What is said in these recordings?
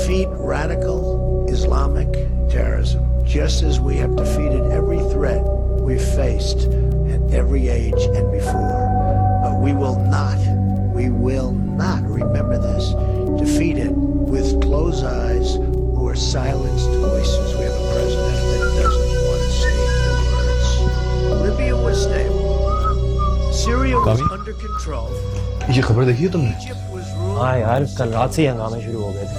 defeat radical Islamic terrorism, just as we have defeated every threat we've faced at every age and before. But we will not, remember this, defeat it with closed eyes or silenced voices. We have a president that doesn't want to say the words. Libya was stable. Syria was under control. ये खबर देखी है तुमने? Egypt was ruled हाँ यार, कल रात से ही हंगामे शुरू हो गए थे।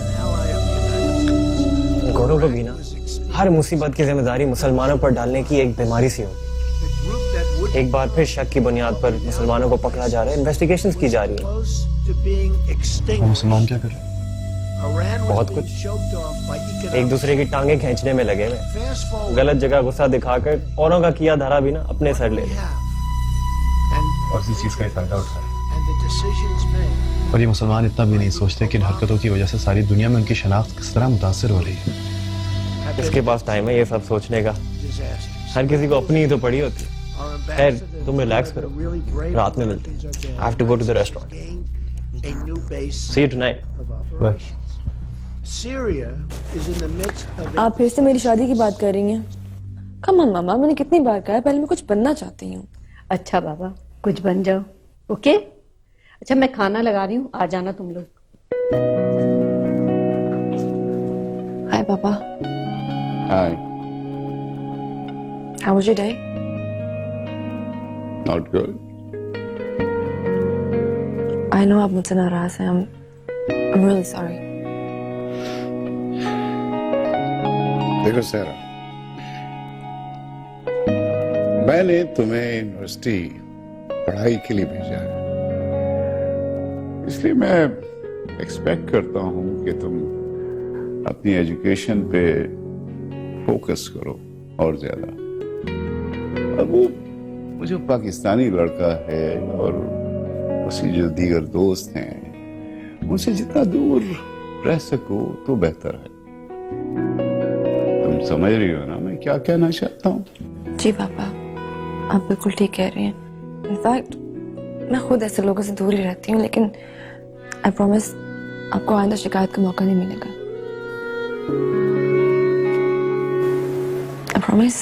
गौरव को भी ना हर मुसीबत की जिम्मेदारी मुसलमानों पर डालने की एक बीमारी सी होगी। एक बार फिर शक की बुनियाद पर मुसलमानों को पकड़ा जा रहा है, इन्वेस्टिगेशंस की जा रही है। मुसलमान क्या कर रहे हैं? बहुत कुछ, एक दूसरे की टांगे खींचने में लगे हुए, गलत जगह गुस्सा दिखाकर औरों का किया धरा भी ना अपने सर ले रहे हैं। और इस चीज का फायदा उठा रहे हैं। और ये मुसलमान इतना भी नहीं सोचते कि इन हरकतों की वजह से सारी दुनिया में उनकी शनाख्त किस तरह मुतासिर हो रही है। इसके पास टाइम है ये सब सोचने का? हर किसी को अपनी ही तो पड़ी होती है। खैर, तुम रिलैक्स करो, रात में मिलते हैं। I have to go to the restaurant. See you tonight. Bye. आप फिर से मेरी शादी की बात कर रही हैं? कम ऑन मामा, मैंने कितनी बार कहा है, पहले मैं कुछ बनना चाहती हूँ। अच्छा बाबा, कुछ बन जाओ, ओके? अच्छा, मैं खाना लगा रही हूँ, आ जाना तुम लोग। हाय पापा। Hi. How was your day? Not good. I know आप मुझसे नाराज हैं। I'm really sorry. देखो सारा, मैंने तुम्हें यूनिवर्सिटी पढ़ाई के लिए भेजा है, इसलिए मैं एक्सपेक्ट करता हूँ कि तुम अपनी एजुकेशन पे फोकस करो और ज्यादा। और वो जो पाकिस्तानी लड़का है और उसकी जो दीगर दोस्त हैं, उनसे जितना दूर रह सको तो बेहतर है। तुम समझ रही हो ना मैं क्या कहना चाहता हूँ? जी पापा, आप बिल्कुल ठीक कह रही हैं। इनफैक्ट मैं खुद ऐसे लोगों से दूर ही रहती हूँ, लेकिन आई प्रॉमिस आपको आइंदा शिकायत का मौका नहीं मिलेगा। I promise.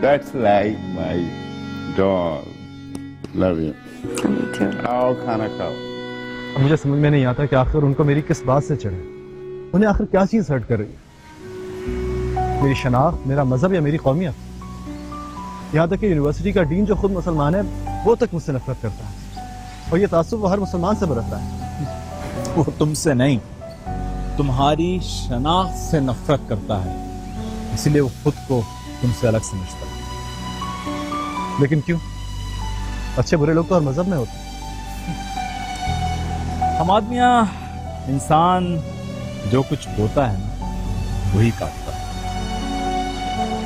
That's like my dog. Love you. Me too. आओ खाना खाओ। अब मुझे समझ में नहीं आता कि आखिर उनको मेरी किस बात से चढ़े। उन्हें आखिर क्या चीज हर्ट कर रही है? मेरी शनाख्त, मेरा मजहब या मेरी कौमियत? यहाँ तक कि यूनिवर्सिटी का डीन जो खुद मुसलमान है वो तक मुझसे नफरत करता है, और ये तासुब वो हर मुसलमान से बरत रहा है। वो तुमसे नहीं, तुम्हारी शनाख्त से नफरत करता है, इसलिए वो खुद को तुमसे अलग समझता है। लेकिन क्यों? अच्छे बुरे लोग तो हर मजहब में होते हैं। हम आदमियां, इंसान जो कुछ बोता है ना वही काटता है।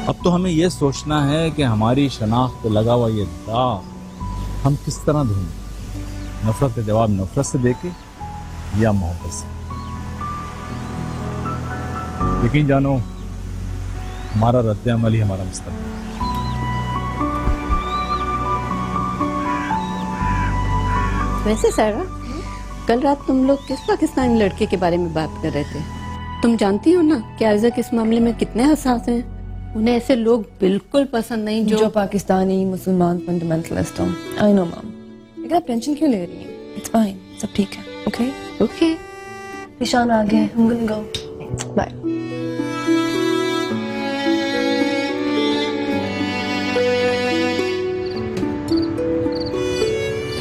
अब तो हमें यह सोचना है कि हमारी शनाख्त पे लगा हुआ ये दाग हम किस तरह ढूंढें, नफरत का जवाब नफरत से देके या मोहब्बत से। यकीन जानो, हमारा रद्द-ए-अमल ही हमारा मुस्तक़बिल। वैसे सारा, कल रात तुम लोग किस पाकिस्तानी लड़के के बारे में बात कर रहे थे? तुम जानती हो ना कि आइज़क इस मामले में कितने हसास हैं। उन्हें ऐसे लोग बिल्कुल पसंद नहीं जो पाकिस्तानी मुसलमान फंडामेंटलिस्ट हों। आई नो मैम, लेकिन आप टेंशन क्यों ले रही हैं? इट्स फाइन, सब ठीक है। Okay okay. निशान आ गए, I'm gonna go. Bye.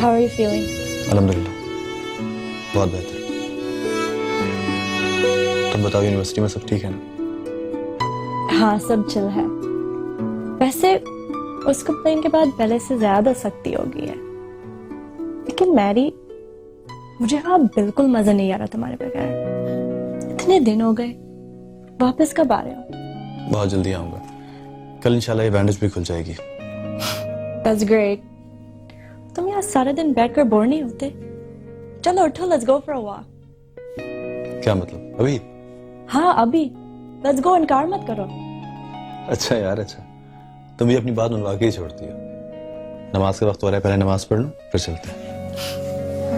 How are you feeling? अल्हम्दुलिल्लाह, बहुत बेहतर। तुम बताओ, यूनिवर्सिटी में सब ठीक है ना? हाँ, सब चिल है। वैसे उस कंप्लेन के बाद पहले से ज्यादा सख्ती हो गई है, लेकिन मैरी, मुझे हाँ बिल्कुल मजा नहीं आ रहा तुम्हारे बगैर। इतने दिन हो गए, वापस कब आ रहे हो? बहुत जल्दी आऊंगा। कल इंशाल्लाह ये बैंडेज भी खुल जाएगी। That's great. तुम यहाँ सारा दिन बैठकर बोर नहीं होते? चलो उठो, let's go for a walk. क्या मतलब? अभी? हाँ अभी, let's go, इनकार मत करो। अच्छा यार, अच्छा। तुम भी अपनी बात मनवा के ही छोड़ती हो। नमाज का वक्त हो रहा है, पहले नमाज पढ़ लो फिर चलते हैं।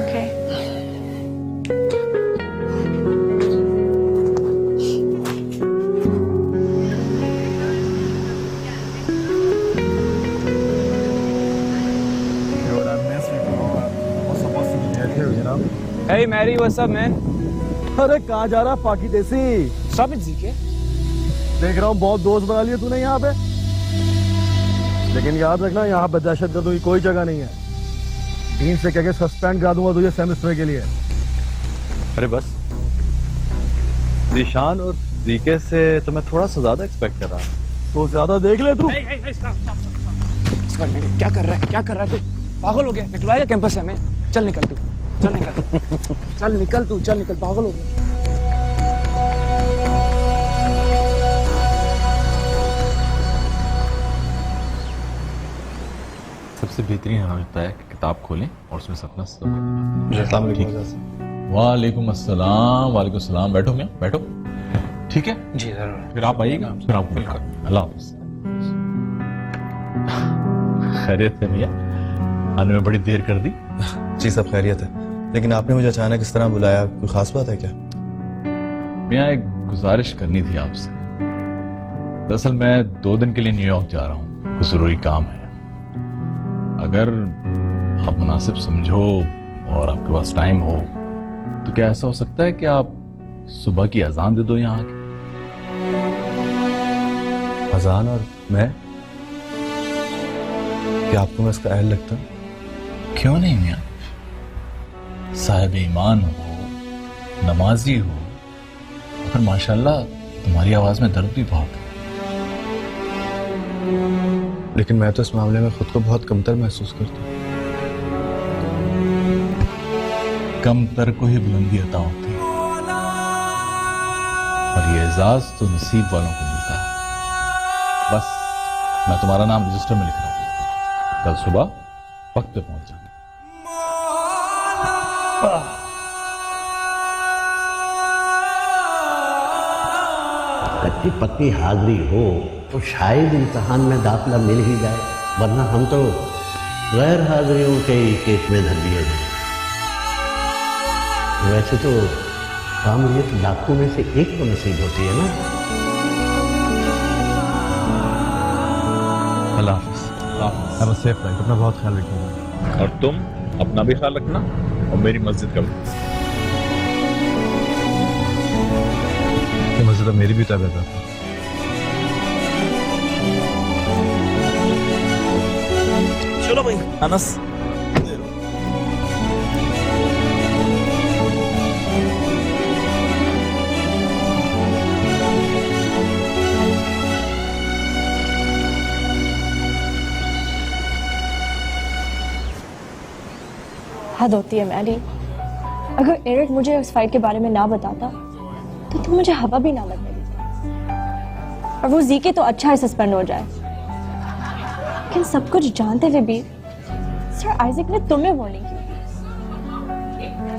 Okay. Hey Mary, what's up man? अरे कहाँ जा रहा पाकी देसी? Stop it ZK. देख रहा हूँ बहुत दोस्त बना लिए तूने यहाँ पे, लेकिन याद रखना यहाँ पे दहशतगर्दों की कोई जगह नहीं है। डीन से कह के सस्पेंड करा दूंगा तुझे सेमेस्टर के लिए। अरे बस, निशान और जीके से तो मैं थोड़ा सा ज्यादा एक्सपेक्ट कर रहा हूँ। तो ज्यादा देख ले तू। क्या कर रहा है? क्या कर रहा है तू? पागल हो गया? निकलवाएगा कैंपस से हमें? चल निकल तू, चल निकल, चल निकल तू, चल निकल, पागल हो गया। सबसे बेहतरीन हमें लगता है कि किताब खोलें और उसमें से अपना सब वालेकुम अस्सलाम। वालेकुम अस्सलाम। बैठो मियां, बैठो। ठीक है जी जरूर। फिर आप आइएगा, फिर आपको मिलकर। अल्लाह हाफ़िज़। खैरियत है मियां? आने में बड़ी देर कर दी। जी सब खैरियत है, लेकिन आपने मुझे अचानक इस तरह बुलाया, कोई खास बात है क्या? मियां एक गुजारिश करनी थी आपसे। दरअसल मैं 2 दिन के लिए न्यूयॉर्क जा रहा हूँ, कुछ जरूरी काम है। अगर आप मुनासिब समझो और आपके पास टाइम हो तो क्या ऐसा हो सकता है कि आप सुबह की अजान दे दो यहाँ आके? अजान और मैं? क्या आपको मैं इसका अहल लगता हूँ? क्यों नहीं मियां? साहिब ईमान हो, नमाजी हो, और माशाल्लाह तुम्हारी आवाज में दर्द भी बहुत है। लेकिन मैं तो इस मामले में खुद को बहुत कमतर महसूस करता हूँ। कमतर को ही बुलंदी अता होती है, और ये एजाज तो नसीब वालों को मिलता है। बस मैं तुम्हारा नाम रजिस्टर में लिख रहा हूँ, कल सुबह वक्त पे पहुंच जाना। कच्ची पक्की हाजिरी हो तो शायद इम्तहान में दाखिला मिल ही जाए, वरना हम तो गैर हाजिरियों के ही केस में धर दिए गए। वैसे तो कामयाबियत लाखों में से एक तो नसीब होती है ना। अल्लाह हाफ़िज़। Have a safe flight, अपना बहुत ख्याल रखिएगा। और तुम अपना भी ख्याल रखना और मेरी मस्जिद का भी। ये मस्जिद अब मेरी भी तबीयत है। चलो भाई। अनस हद होती है मैरी। अगर एरिक मुझे उस फाइट के बारे में ना बताता तो तुम मुझे हवा भी ना लगने देती, और वो जीके तो अच्छा है सस्पेंड हो जाए। लेकिन सब कुछ जानते हुए भी सर आइजक ने तुम्हें वार्निंग की।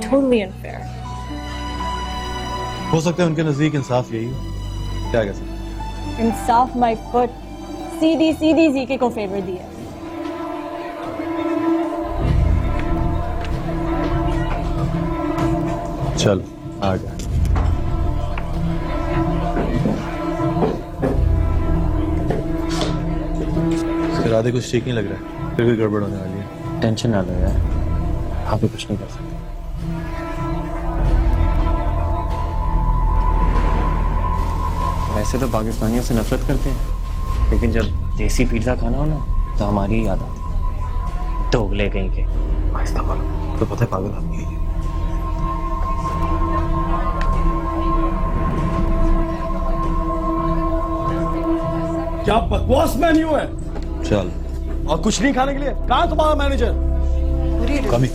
Totally unfair. हो सकता है उनके नजदीक इंसाफ यही हो। क्या कह सकते? इंसाफ माय फुट, सीधी सीधी जीके को फेवर दिया। चल आ गया। इसके इरादे कुछ ठीक नहीं लग रहा है, फिर भी गड़बड़ होने वाली है। टेंशन ना लो यार, आप भी कुछ नहीं कर सकते। वैसे तो पाकिस्तानियों से नफरत करते हैं, लेकिन जब देसी पिज्जा खाना हो ना तो हमारी ही याद आती है। दोगले कहीं के। आहिस्ता बोलो, तो पता है पागल आदमी है। क्या बकवास मेन्यू है? चल। और कुछ नहीं खाने के लिए? कहाँ तुम्हारा मैनेजर? कमी।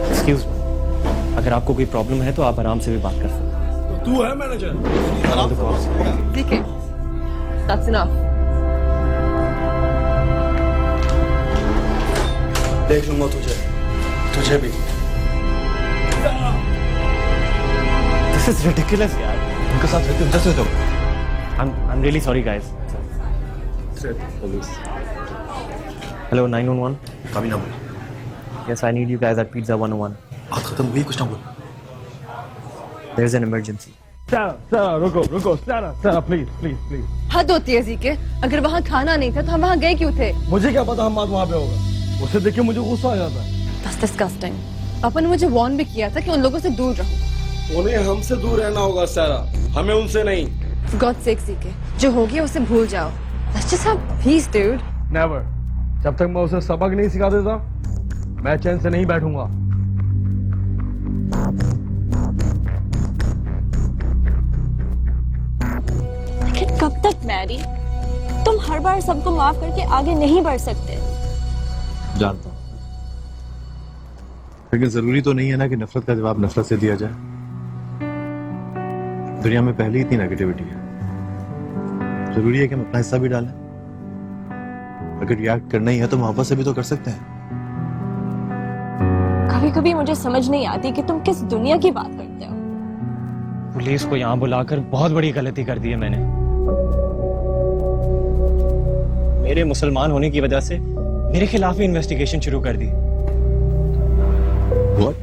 एक्सक्यूज मी, अगर आपको कोई प्रॉब्लम है तो आप आराम से भी बात कर सकते हैं। तू है मैनेजर? ठीक है, that's enough. देख लूंगा तुझे भी। This is ridiculous यार। उनके साथ रहते हो जैसे तो। I'm really sorry guys. Hello 911. कभी ना बोल। Yes, I need you guys at Pizza 101. बात खत्म हुई, कुछ ना बोल। There's an emergency. सारा रुको सारा प्लीज। हद होती है जीके, अगर वहाँ खाना नहीं था तो हम वहाँ गए क्यों थे? मुझे क्या पता हम वहाँ पे होगा। उसे देख के मुझे गुस्सा आ जाता है। The That's disgusting. पापा ने मुझे वार्न भी किया था कि उन लोगों से दूर रहो। उन्हें हमसे दूर रहना होगा सारा, हमें उनसे नहीं। For God's sake, सीखे जो हो गया उसे भूल जाओ। Let's just have peace, dude. Never. जब तक मैं उसे सबक नहीं सिखा देता मैं चैन से नहीं बैठूंगा। लेकिन कब तक मैरी? तुम हर बार सबको माफ करके आगे नहीं बढ़ सकते। जानता हूँ, लेकिन जरूरी तो नहीं है ना कि नफरत का जवाब नफरत से दिया जाए। दुनिया में पहले ही इतनी नेगेटिविटी है, जरूरी है कि हम अपना हिस्सा भी डालें। अगर रिएक्ट करना ही है तो मोहब्बत से भी तो कर सकते हैं। कभी कभी मुझे समझ नहीं आती कि तुम किस दुनिया की बात करते हो। पुलिस को यहाँ बुलाकर बहुत बड़ी गलती कर दी है मैंने। मेरे मुसलमान होने की वजह से मेरे खिलाफ ही इन्वेस्टिगेशन शुरू कर दी। What?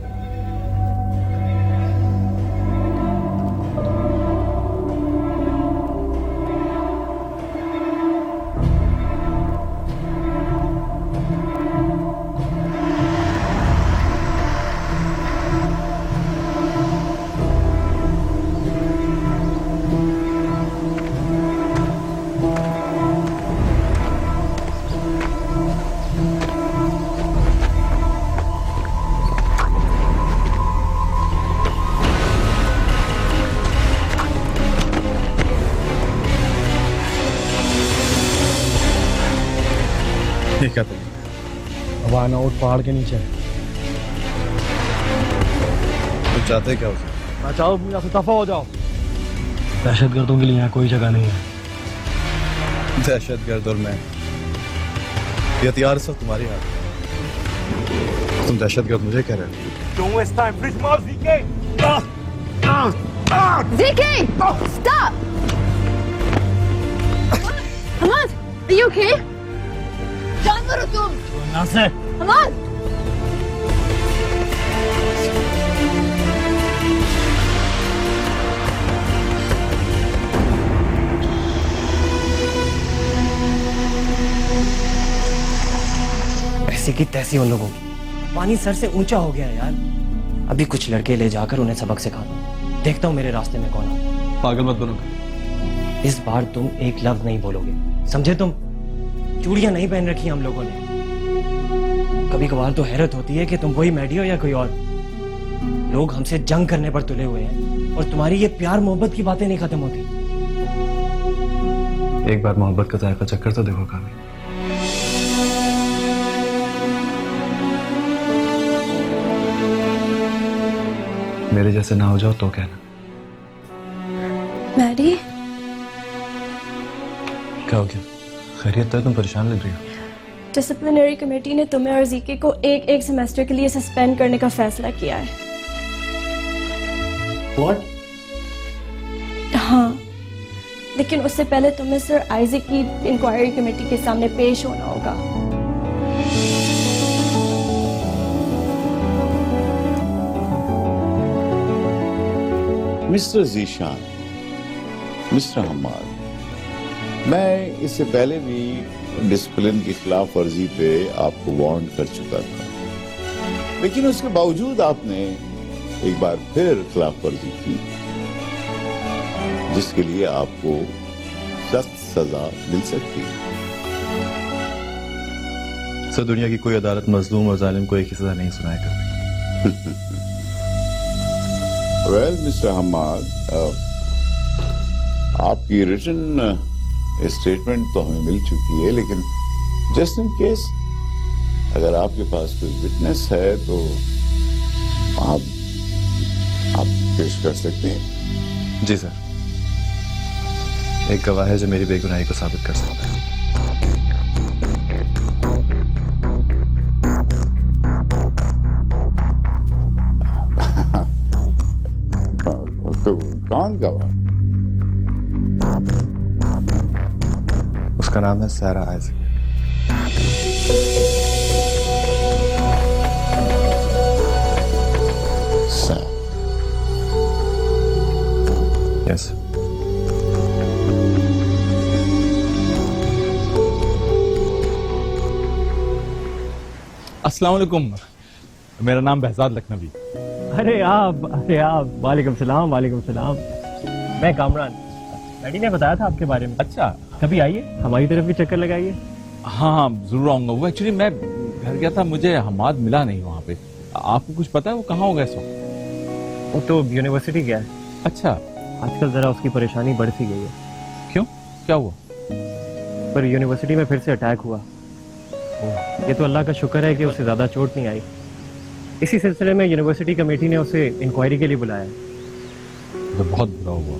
क्या अब आना उठ पहाड़ के नीचे। तुम चाहते क्या उसे? मैं चाहूँ तुम यहाँ से दफा हो जाओ। दहशतगर्दों के लिए यहाँ कोई जगह नहीं है। दहशतगर्द और मैं, ये हथियार सब तुम्हारी हाथ में। तुम दहशतगर्द मुझे कह रहे हो? Don't waste time. Please move, ZK. ZK, stop! Hamad, are you okay? जानवर हो तुम? यहाँ से। हमाद! ऐसे की तैसी उन लोगों की। पानी सर से ऊंचा हो गया है यार। अभी कुछ लड़के ले जाकर उन्हें सबक सिखाना। देखता हूँ मेरे रास्ते में कौन है। पागल मत बनो। इस बार तुम एक लफ्ज नहीं बोलोगे, समझे तुम? चूड़ियां नहीं पहन रखी हम लोगों ने। कभी कभार तो हैरत होती है कि तुम वही मैडी हो या कोई और। लोग हमसे जंग करने पर तुले हुए हैं और तुम्हारी ये प्यार मोहब्बत की बातें नहीं खत्म होती। एक बार मोहब्बत का जायका चक्कर तो देखो कामी। मेरे जैसे ना हो जाओ तो कहना। मैरी, क्या हो गया? खैरियत है? तुम परेशान लग रही हो। डिसिप्लिनरी कमेटी ने तुम्हें और जीके को एक सेमेस्टर के लिए सस्पेंड करने का फैसला किया है। What? हाँ, लेकिन उससे पहले तुम्हें सर आइजक की इंक्वायरी कमेटी के सामने पेश होना होगा। मिस्टर जीशान, मिस्टर हमाद, मैं इससे पहले भी डिसिप्लिन की खिलाफ वर्जी पे आपको वार्न कर चुका था, लेकिन उसके बावजूद आपने एक बार फिर खिलाफ वर्जी की, जिसके लिए आपको सख्त सजा मिल सकती है। सर, दुनिया की कोई अदालत मजलूम और जालिम को एक ही सजा नहीं सुनाया करती। वेल मिस्टर हमाद, आपकी रिटन स्टेटमेंट तो हमें मिल चुकी है, लेकिन जस्ट इन केस अगर आपके पास कोई विटनेस है तो आप पेश कर सकते हैं। जी सर, एक गवाह है जो मेरी बेगुनाही को साबित कर सकता है। तो कौन गवाह? उसका नाम है सारा आइजक। यस। अस्सलाम वालेकुम। मेरा नाम बहजाद लखनवी। अरे आप वालेकुम सलाम वालेकुम सलाम। मैं कामरान, डैडी ने बताया था आपके बारे में। अच्छा, कभी आइए, हमारी तरफ भी चक्कर लगाइए। हाँ जरूर आऊंगा। वो एक्चुअली मैं घर गया था, मुझे हमाद मिला नहीं वहाँ पे। आपको कुछ पता है वो कहाँ होगा इस वक्त? वो तो यूनिवर्सिटी गया है। अच्छा, आजकल जरा उसकी परेशानी बढ़ सी गई है। क्यों, क्या हुआ? पर यूनिवर्सिटी में फिर से अटैक हुआ। ये तो अल्लाह का शुक्र है कि उसे ज्यादा चोट नहीं आई। इसी सिलसिले में यूनिवर्सिटी कमेटी ने उसे इंक्वायरी के लिए बुलाया। तो बहुत बुरा हुआ।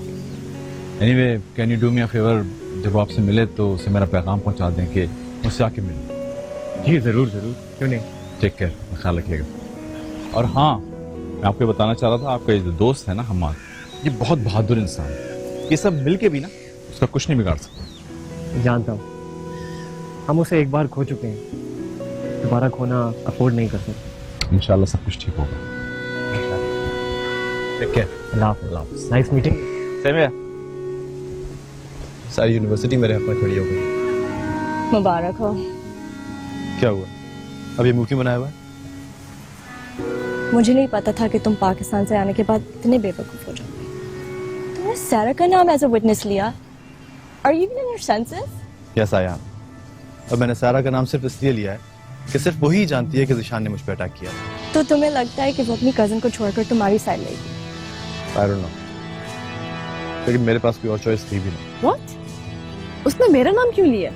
Anyway, can you do me a favour, जब आपसे मिले तो उसे मेरा पैगाम पहुंचा दें कि मुझसे आके मिले। जी जरूर जरूर, क्यों नहीं। टेक केयर, ख्याल रखिएगा। और हाँ, मैं आपको बताना चाह रहा था, आपका ये जो दोस्त है ना हमाद, ये बहुत बहादुर इंसान है। ये सब मिलके भी ना उसका कुछ नहीं बिगाड़ सकते। जानता हूँ, हम उसे एक बार खो चुके हैं, दोबारा खोना अफोर्ड नहीं कर सकते। इंशाल्लाह सब कुछ ठीक होगा। Take care. अल्लाह हाफ़िज़। Nice meeting. सेम है। सारी यूनिवर्सिटी मेरे हक में खड़ी हो गई। मुबारक हो। क्या हुआ, अब ये मुंह क्यों बनाया हुआ है? मुझे नहीं पता था कि तुम पाकिस्तान से आने के बाद इतने बेवकूफ हो जाओगे। तुमने सारा का नाम एज अ विटनेस लिया। Are you in your senses? Yes I am. अब मैंने सारा का नाम सिर्फ इसलिए लिया है कि सिर्फ वही जानती है कि ज़िशान ने मुझ पर अटैक किया। तो तुम्हें लगता है कि वो अपनी कजन को छोड़कर तुम्हारी साइड लेगी? आई डोंट नो, लेकिन मेरे पास कोई और चॉइस थी भी नहीं। व्हाट? उसने मेरा नाम क्यों लिया?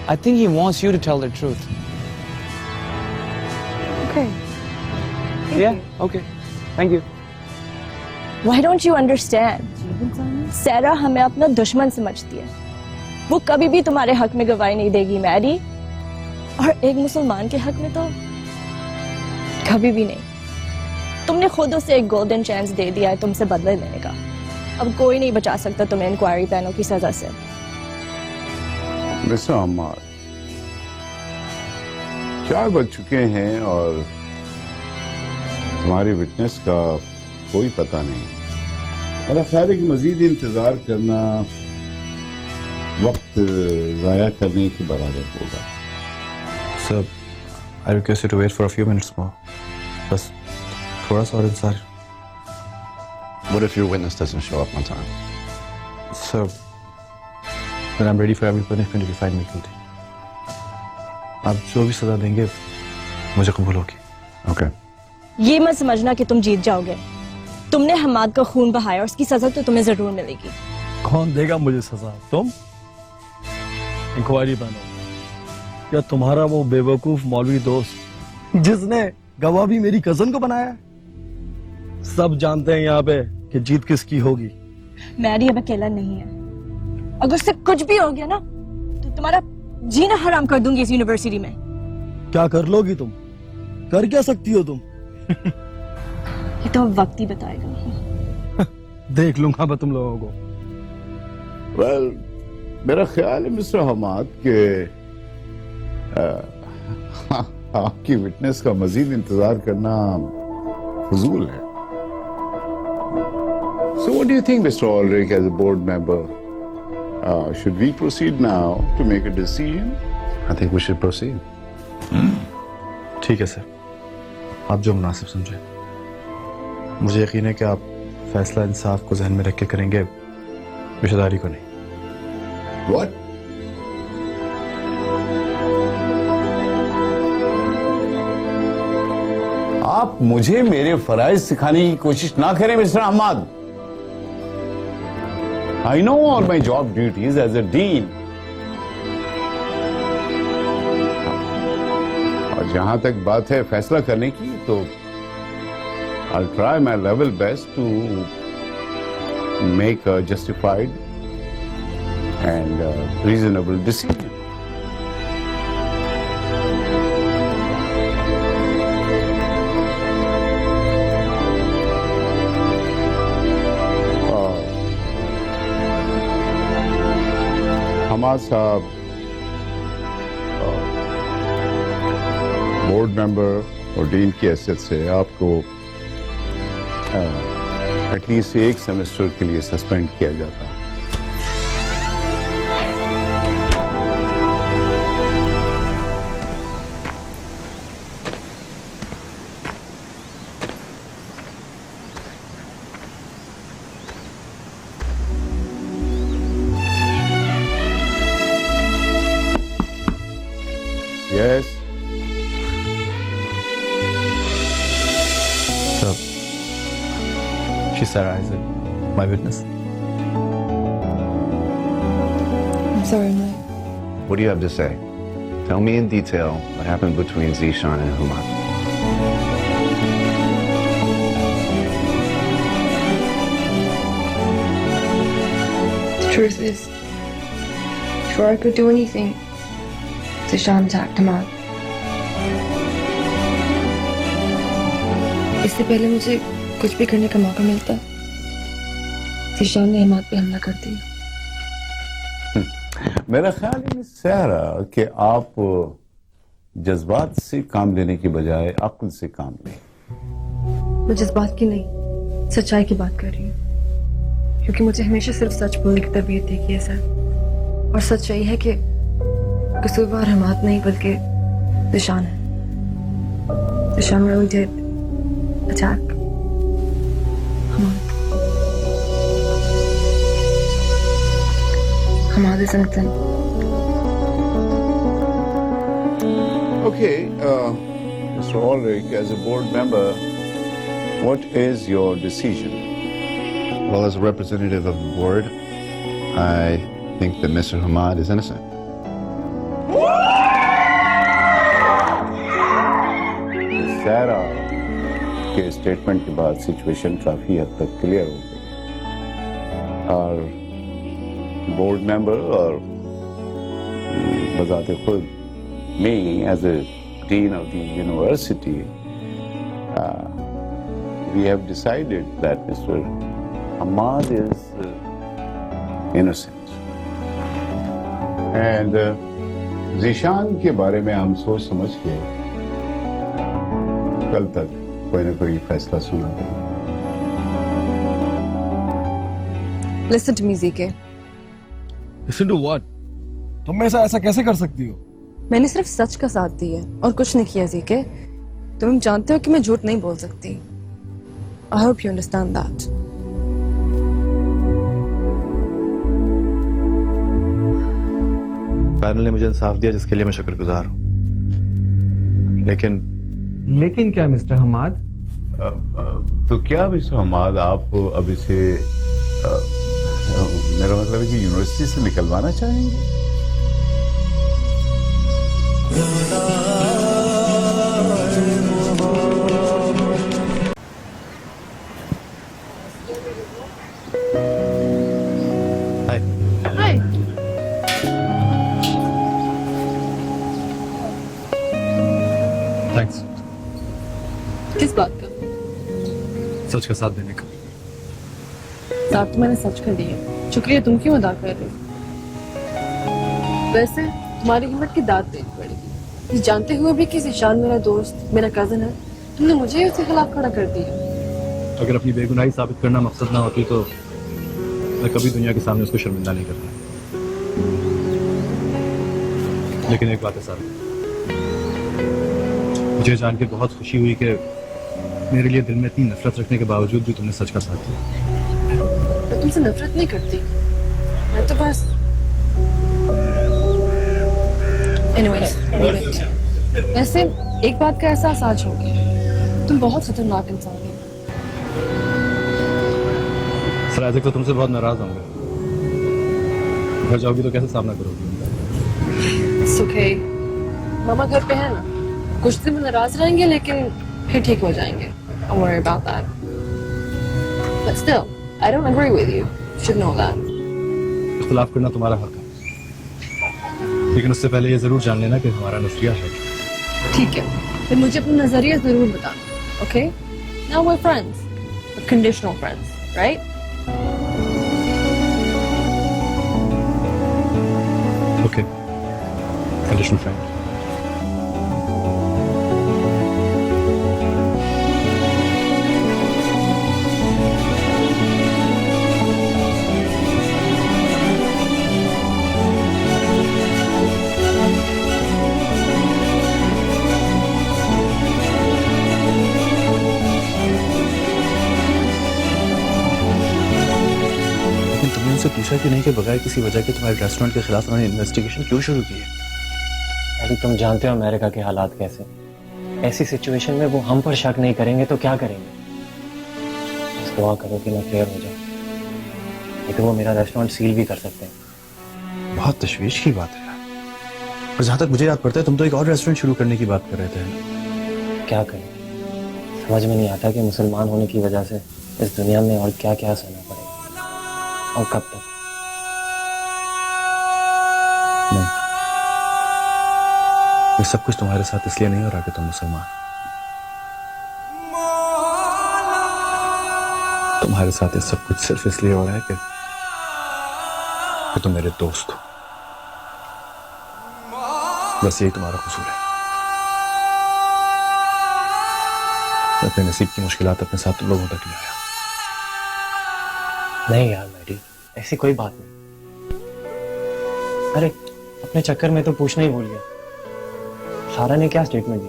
I think he wants you to tell the truth. Okay. Yeah, okay. Thank you. Why don't you understand? सारा हमें अपना दुश्मन समझती है। वो कभी भी तुम्हारे हक में गवाही नहीं देगी मैरी, और एक मुसलमान के हक में तो कभी भी नहीं। तुमने खुद उसे एक गोल्डन चांस दे दिया है तुमसे बदले लेने का। अब कोई नहीं बचा सकता तुम्हें इंक्वायरी पैनल की सजा से। मिस्टर अहमद, 4 बज चुके हैं और हमारी विटनेस का कोई पता नहीं। मेरा ख्याल है कि मजीद इंतजार करना वक्त जाया करने के बराबर होगा। Sir, I request you to wait for a few minutes more. बस थोड़ा सा और इंतजार। What if your witness doesn't show up on time? Sir, then I'm ready for every punishment if you find me guilty. आप जो भी सजा देंगे मुझे कबूल होगी। ओके। ये मत समझना कि तुम जीत जाओगे। तुमने हमाद का खून बहाया और उसकी सजा तो तुम्हें जरूर मिलेगी। कौन देगा मुझे सजा? तुम? इंक्वायरी बनो। क्या तुम्हारा वो बेवकूफ मौलवी दोस्त जिसने गवाह भी मेरी कजन को बनाया? सब जानते हैं यहाँ पे कि जीत किसकी होगी। मैरी अब अकेला नहीं है। अगर उससे कुछ भी हो गया ना तो तुम्हारा जीना हराम कर दूंगी इस यूनिवर्सिटी में। क्या कर लोगी तुम? कर क्या सकती हो तुम? ये तो अब वक्त ही बताएगा। देख लूंगा मैं तुम लोगों को। वेल, मेरा ख्याल है मिस्टर हमाद के आपकी विटनेस का मजीद इंतजार करना फजूल है। So what do you think, Mr. Ulrich, as a board member? Should we proceed now to make a decision? I think we should proceed. ठीक है सर, आप जो मुनासिब समझे। मुझे यकीन है कि आप फैसला इंसाफ को जहन में रख के करेंगे, रिश्तेदारी को नहीं। What? आप मुझे मेरे फराइज सिखाने की कोशिश ना करें mister Ahmed. I know all my job duties as a dean. और जहां तक बात है फैसला करने की, तो I'll try my level best to make a justified and reasonable decision. Hammad साहब बोर्ड मेंबर और डीन की हैसियत से आपको एटलीस्ट 1 सेमेस्टर के लिए सस्पेंड किया जाता है। Yes. So, she's Sarah Isaac, my witness. I'm sorry, Mike. What do you have to say? Tell me in detail what happened between Zishan and Hamad. The truth is, before I could do anything, Zishan attacked Hamad. इससे पहले मुझे कुछ भी करने का मौका मिलता, ज़िशान ने हिमात पे हमला कर दिया। मेरा ख्याल है सहरा कि आप जज्बात से काम लेने की बजाय अक्ल से काम लें। मैं जज्बात की नहीं, सच्चाई की बात कर रही हूँ, क्योंकि मुझे हमेशा सिर्फ सच बोलने की तरबियत देखी है सर। और सच यही है कि कसूरवार हिमात नहीं बल्कि ज़िशान है। Zeeshan really did attack Hamad. Hamad is innocent. Okay, Mr. Ulrich, as a board member, what is your decision? Well, as a representative of the board, I think that Mr. Hamad is innocent. सारा के statement के बाद situation काफी हद तक clear हो गई और बोर्ड मेंबर और बजाते खुद me as a dean of the university, we have decided that Mr. Hamad is innocent. And Zeeshan के बारे में हम सोच समझ के कल तक कोई ना कोई फैसला सुना देंगे। Listen to me, ZK. Listen to what? तुम ऐसा कैसे कर सकती हो? मैंने सिर्फ सच का साथ दिया और कुछ नहीं किया ZK। तुम जानते हो कि मैं झूठ नहीं बोल सकती। I hope you understand that. Panel ने मुझे इंसाफ दिया जिसके लिए मैं शुक्रगुजार हूँ। लेकिन क्या मिस्टर हमाद? तो क्या मिस्टर हमाद आप अब इसे मेरा मतलब है कि यूनिवर्सिटी से निकलवाना चाहेंगे? थैंक्स। किस बात का? सच का साथ देने का। साथ तो मैंने सच कर दिया, शुक्रिया तुम क्यों अदा कर रहे हो? वैसे तुम्हारी हिम्मत की दाद देनी पड़ेगी। ये जानते हुए भी कि ज़िशान मेरा दोस्त, मेरा कजन है, तुमने मुझे ही उसके खिलाफ खड़ा कर दिया। अगर अपनी बेगुनाही साबित करना मकसद ना होती तो मैं कभी दुनिया के सामने उसको शर्मिंदा नहीं करता। लेकिन एक बात है सारा, मुझे जान के बहुत खुशी हुई कि मेरे लिए दिल में इतनी नफरत रखने के बावजूद भी तुमने सच का साथ दिया। मैं तुमसे नफरत नहीं करती, मैं तो बस Anyways, leave it. वैसे एक बात का एहसास आज हो गया, तुम बहुत खतरनाक इंसान हो। सर आइज़ैक तो तुमसे बहुत नाराज होंगे। घर जाओगी तो कैसे सामना करोगी? It's okay. मामा घर पे है ना, कुछ दिन नाराज रहेंगे लेकिन फिर ठीक हो जाएंगे। Don't worry about that. But still, I don't agree with you. You should know that. इख्तिलाफ करना तुम्हारा हक है, लेकिन उससे पहले ये जरूर जान लेना कि हमारा नजरिया है। ठीक है, फिर मुझे अपना नजरिया जरूर बताना, okay? Now we're friends, but conditional friends, right? Okay. Conditional friend. तुमने उनसे पूछा कि नहीं कि बगैर किसी वजह के तुम्हारे रेस्टोरेंट के खिलाफ उन्होंने इन्वेस्टिगेशन क्यों शुरू की है? लेकिन तुम जानते हो अमेरिका के हालात कैसे। ऐसी सिचुएशन में वो हम पर शक नहीं करेंगे तो क्या करेंगे। बस दुआ करो कि मैं क्लियर हो जाऊं, नहीं तो वो मेरा रेस्टोरेंट सील भी कर सकते हैं। बहुत तशवीश की बात है यार। और जहां तक मुझे याद पड़ता है तुम तो एक और रेस्टोरेंट शुरू करने की बात कर रहे थे। क्या करें, समझ में नहीं आता कि मुसलमान होने की वजह से इस दुनिया में और क्या क्या सहना पड़ेगा और कब तक। नहीं, ये सब कुछ तुम्हारे साथ इसलिए नहीं हो रहा कि तुम मुसलमान। तुम्हारे साथ ये सब कुछ सिर्फ इसलिए हो रहा है कि तुम मेरे दोस्त हो। बस यही तुम्हारा कसूर है। अपने नसीब की मुश्किलात अपने साथ तुम लोगों तक ले आया। नहीं यार मैडी, ऐसी कोई बात नहीं। अरे अपने चक्कर में तो पूछना ही भूल गया, सारा ने क्या स्टेटमेंट दी।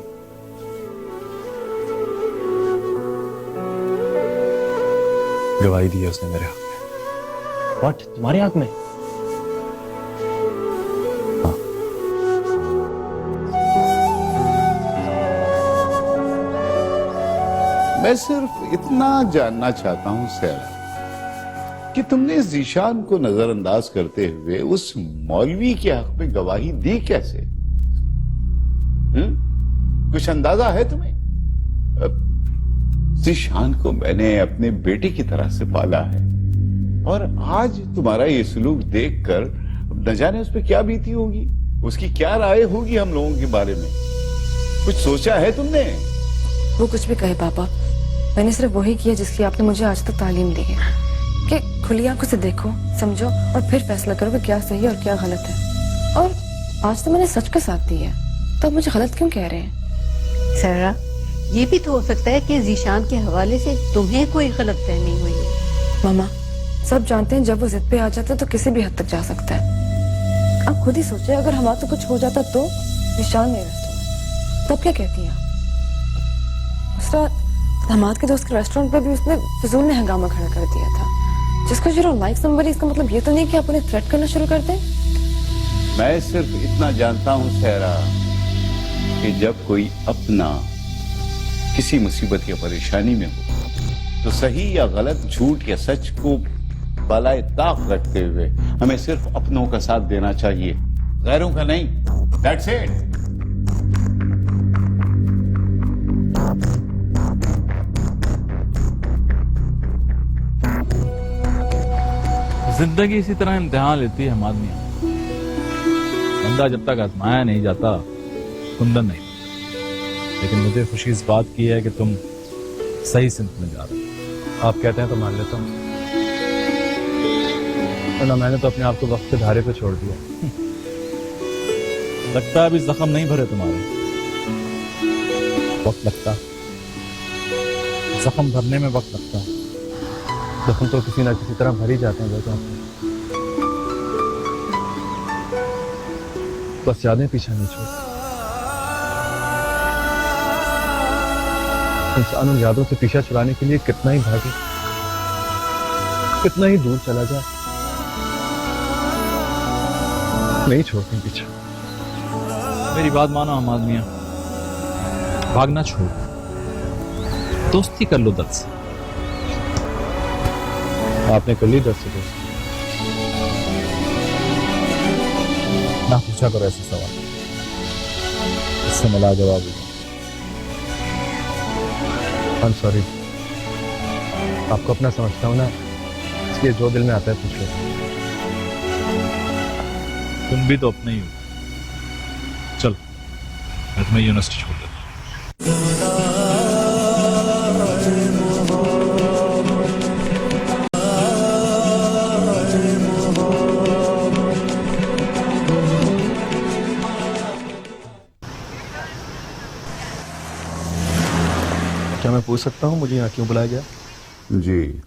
गवाही दी है उसने मेरे हक में। व्हाट, तुम्हारे हक में? मैं सिर्फ इतना जानना चाहता हूं सैरा कि तुमने जीशान को नजरअंदाज करते हुए उस मौलवी के हक में गवाही दी कैसे? कुछ अंदाजा है तुम्हें? जीशान को मैंने अपने बेटे की तरह से पाला है और आज तुम्हारा ये सलूक देखकर न जाने उस पर क्या बीती होगी, उसकी क्या राय होगी हम लोगों के बारे में। कुछ सोचा है तुमने? वो कुछ भी कहे पापा, मैंने सिर्फ वही किया जिसकी आपने मुझे आज तक तालीम दी है कि खुली आंखों से देखो, समझो और फिर फैसला करो कि क्या सही और क्या गलत है। और आज तो मैंने सच का साथ दिया है, तो आप मुझे गलत क्यों कह रहे हैं? सरा, ये भी तो हो सकता है कि जीशान के हवाले से तुम्हें कोई गलतफहमी हुई है। मामा, सब जानते हैं जब वो जिद पे आ जाता है तो किसी भी हद तक जा सकता है। आप खुद ही सोचे, अगर हमारा तो कुछ हो जाता तो जीशान ने रेस्टोरेंट, तब क्या कहती हैं? दूसरा, हमाद के दोस्त के रेस्टोरेंट पे भी उसने फिजूल में हंगामा खड़ा कर दिया था। जिसको यू डोंट लाइक समबडी, इसका मतलब ये तो नहीं कि आप उन्हें थ्रेट करना शुरू कर दें। मैं सिर्फ इतना जानता हूं सहरा कि जब कोई अपना किसी मुसीबत या परेशानी में हो तो सही या गलत, झूठ या सच को बालाए ताक रखते हुए हमें सिर्फ अपनों का साथ देना चाहिए, गैरों का नहीं। That's it. जिंदगी इसी तरह इम्तिहान लेती है हमाद मियां। बंदा जब तक आजमाया नहीं जाता कुंदन नहीं। लेकिन मुझे खुशी इस बात की है कि तुम सही सिमत में जा रहे हो। आप कहते हैं तो मान लेता हूँ, वरना मैंने तो अपने आप को वक्त के धारे पे छोड़ दिया। लगता है अभी जख्म नहीं भरे तुम्हारे, वक्त लगता, जख्म भरने में वक्त लगता है। जख्म तो किसी ना किसी तरह भर ही जाते हैं बेटा। बस यादें पीछा नहीं छोड़ती। इंसान उन यादों से पीछा छुड़ाने के लिए कितना ही भागे, कितना ही दूर चला जाए, नहीं छोड़ती पीछा। मेरी बात मानो हमाद मियां, भागना छोड़, दोस्ती कर लो दर्द से। आपने कर ली दर्द से दोस्ती? ना पूछा करो ऐसे सवाल, इससे मिला जवाब होगा। I'm sorry, आपको अपना समझता हूँ ना, इसलिए जो दिल में आता है पूछ लो। तुम भी तो अपने ही हो। चलो मैं तुम्हें यूनिवर्सिटी छोड़ देता हूँ। क्या मैं पूछ सकता हूँ मुझे यहाँ क्यों बुलाया गया? जी,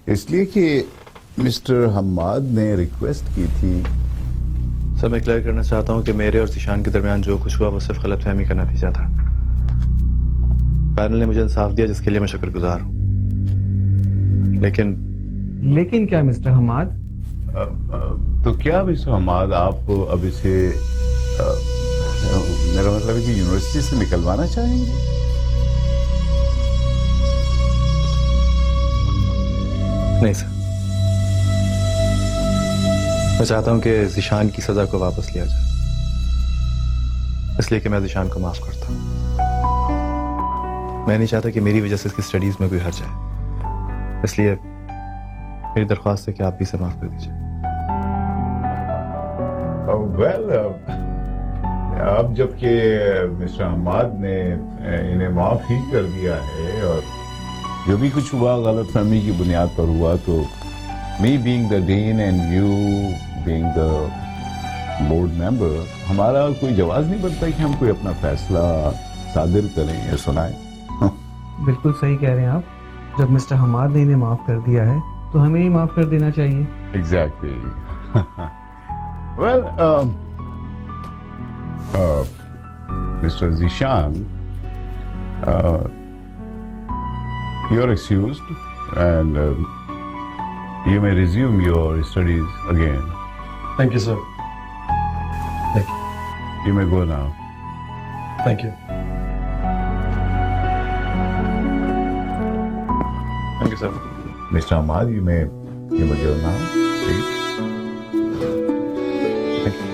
इसलिए कि मिस्टर हम्माद ने रिक्वेस्ट की थी। सर, मैं क्लियर करना चाहता हूँ कि मेरे और जीशान के दरमियान जो कुछ हुआ वो सिर्फ गलतफहमी का नतीजा था। पैनल ने मुझे इंसाफ दिया जिसके लिए मैं शुक्रगुजार हूँ। लेकिन क्या मिस्टर हम्माद? तो क्या मिस्टर हम्माद, आप अब इसे मेरा मतलब है कि यूनिवर्सिटी से निकलवाना चाहेंगे? नहीं सर, मैं चाहता हूं कि ज़ीशान की सजा को वापस लिया जाए, इसलिए कि मैं ज़ीशान को माफ करता हूं। मैं नहीं चाहता कि मेरी वजह से इसकी स्टडीज में कोई हर्ज जाए, इसलिए मेरी दरख्वास्त है कि आप भी इसे माफ कर दीजिए। वेल, अब जबकि मिस्टर हमाद ने इन्हें माफ ही कर दिया है और जो भी कुछ हुआ गलत फहमी की बुनियाद पर हुआ, तो me being the dean and you being the board member, हमारा कोई जवाब नहीं बनता कि हम कोई अपना फैसला सादिर करें या सुनाएं। बिल्कुल सही कह रहे हैं आप। जब मिस्टर हमाद ने इन्हें माफ कर दिया है तो हमें ही माफ कर देना चाहिए। Exactly. Well, mister Zeeshan, you are excused and you may resume your studies again. Thank you, sir. Thank you. You may go now. Thank you. Thank you, sir. Mr. Ahmad, you may go now, please. Thank you.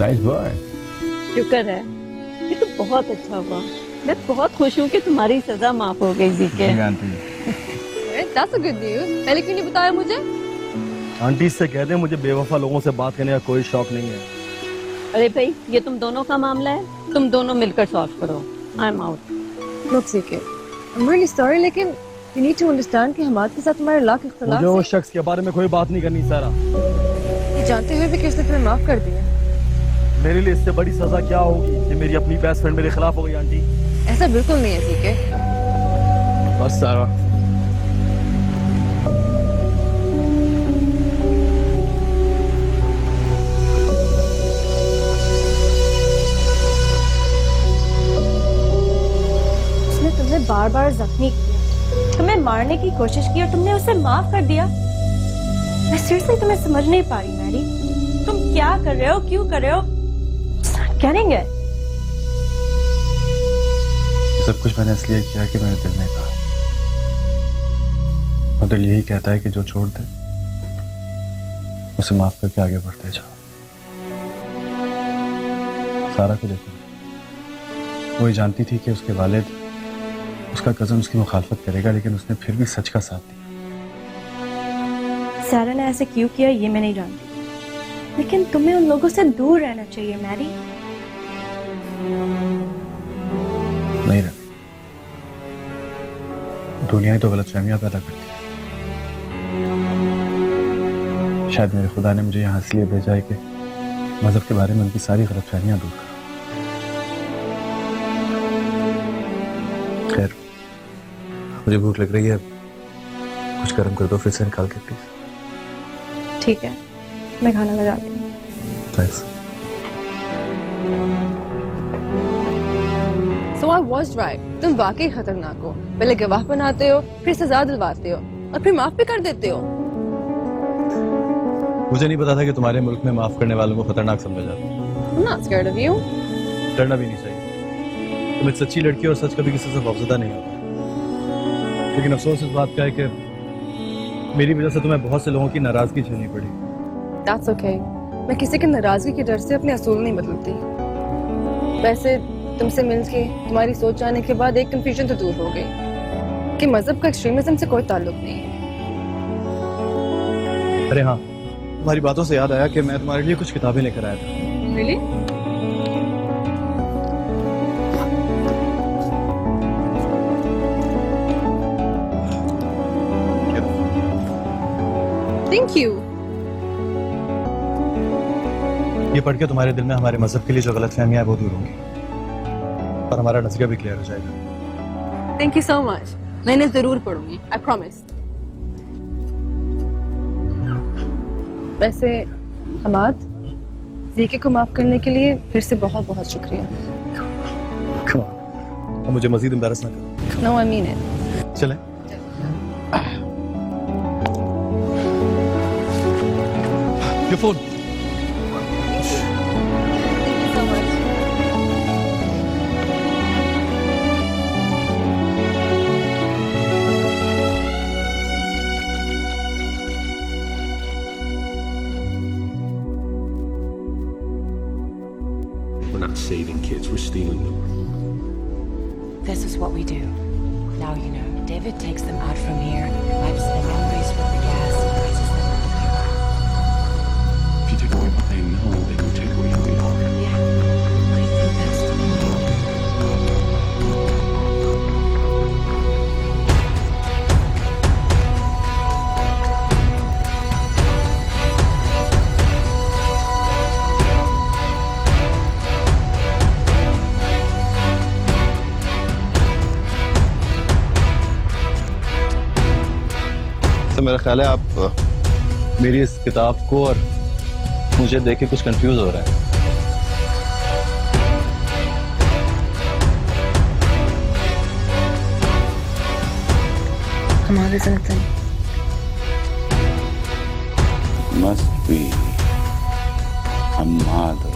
Nice boy. शुक्र है, ये तो बहुत अच्छा हुआ। मैं बहुत खुश हूँ कि तुम्हारी सजा माफ हो गई GK. That's a good news. पहले क्यों नहीं बताया मुझे? आंटी से कह दे मुझे बेवफा लोगों से बात करने का कोई शौक नहीं है। अरे भाई, ये तुम दोनों का मामला है, तुम दोनों मिलकर सॉल्व करो। I am out. Look, CK, I'm really sorry, लेकिन you need to understand कि हमाद के साथ तुम्हारे लाख इख्तिलाफ मुझे हैं। उस शख्स के बारे में कोई बात नहीं करनी सारा। ये जानते हुए भी कि उसने तुम्हें माफ कर दिया। मेरे लिए इससे बड़ी सजा क्या होगी कि मेरी अपनी बेस्ट फ्रेंड मेरे खिलाफ हो गई। आंटी, ऐसा बिल्कुल नहीं है सीके। बस सारा, उसने तुम्हें बार बार जख्मी किया, तुम्हें मारने की कोशिश की और तुमने उसे माफ कर दिया। मैं सीरियसली तुम्हें समझ नहीं पा रही मैरी। तुम क्या कर रहे हो, क्यों कर रहे हो? करेंगे सब कुछ मैंने इसलिए किया कि मेरे दिल ने कहा, और दिल यही कहता है कि जो छोड़ दे उसे माफ करके आगे बढ़ते जाओ। सारा को देखो, वो ये जानती थी कि उसके वालिद, उसका कज़न उसकी मुखालफत करेगा, लेकिन उसने फिर भी सच का साथ दिया। सारा ने ऐसे क्यों किया ये मैं नहीं जानती, लेकिन तुम्हें उन लोगों से दूर रहना चाहिए मैरी। नहीं रहती, दुनिया ही तो गलतफहमियां पैदा करती है। शायद मेरे खुदा ने मुझे यहाँ इसलिए भेजा है कि मजहब के बारे में उनकी सारी गलतफहमियां दूर करूं। खैर, मुझे भूख लग रही है, कुछ गर्म कर दो फिर से निकाल के प्लीज। ठीक है, मैं खाना लगाती हूँ। Thanks. So I was right. तुम वाकई खतरनाक हो। पहले गवाह बनाते हो, फिर सजा दिलवाते हो, और फिर माफ भी कर देते हो। मुझे नहीं पता था कि तुम्हारे मुल्क में माफ करने वालों को खतरनाक समझा जाता है। I'm not scared of you. डरना भी नहीं चाहिए। तुम एक सच्ची लड़की और सच कभी किसी से खौफजदा नहीं होता। लेकिन अफसोस इस बात का है कि मेरी वजह से तुम्हें बहुत से लोगों की नाराजगी झेलनी पड़ी। That's okay. मैं किसी की नाराजगी के डर से अपने असूल नहीं बदलती। वैसे तुमसे मिलके तुम्हारी सोच जाने के बाद एक कंफ्यूजन तो दूर हो गई कि मजहब का एक्सट्रीमिज्म से कोई ताल्लुक नहीं है। अरे हाँ, तुम्हारी बातों से याद आया कि मैं तुम्हारे लिए कुछ किताबें लेकर आया था। Really? Thank you. ये पढ़ के तुम्हारे दिल में हमारे मजहब के लिए जो गलतफहमियां हैं वो दूर होंगी और हमारा नजरिया भी क्लियर हो जाएगा। Thank you so much. मैं इन्हें जरूर पढ़ूंगी। I promise. वैसे हमाद, ज़ीके को माफ करने के लिए फिर से बहुत बहुत शुक्रिया। Come on. अब मुझे मजीद एम्बैरस ना करो। No, I mean it. चलें। ये phone We're not saving kids, we're stealing them. This is what we do. Now you know. David takes them out from here, wipes their memories with the gas, and raises them up here. If you take away what they know, they will take away who they are. Yeah, I think that's the point. तो मेरा ख्याल है आप मेरी इस किताब को और मुझे देख के कुछ कंफ्यूज हो रहा है। हमारे साथ है। Must be Hamad.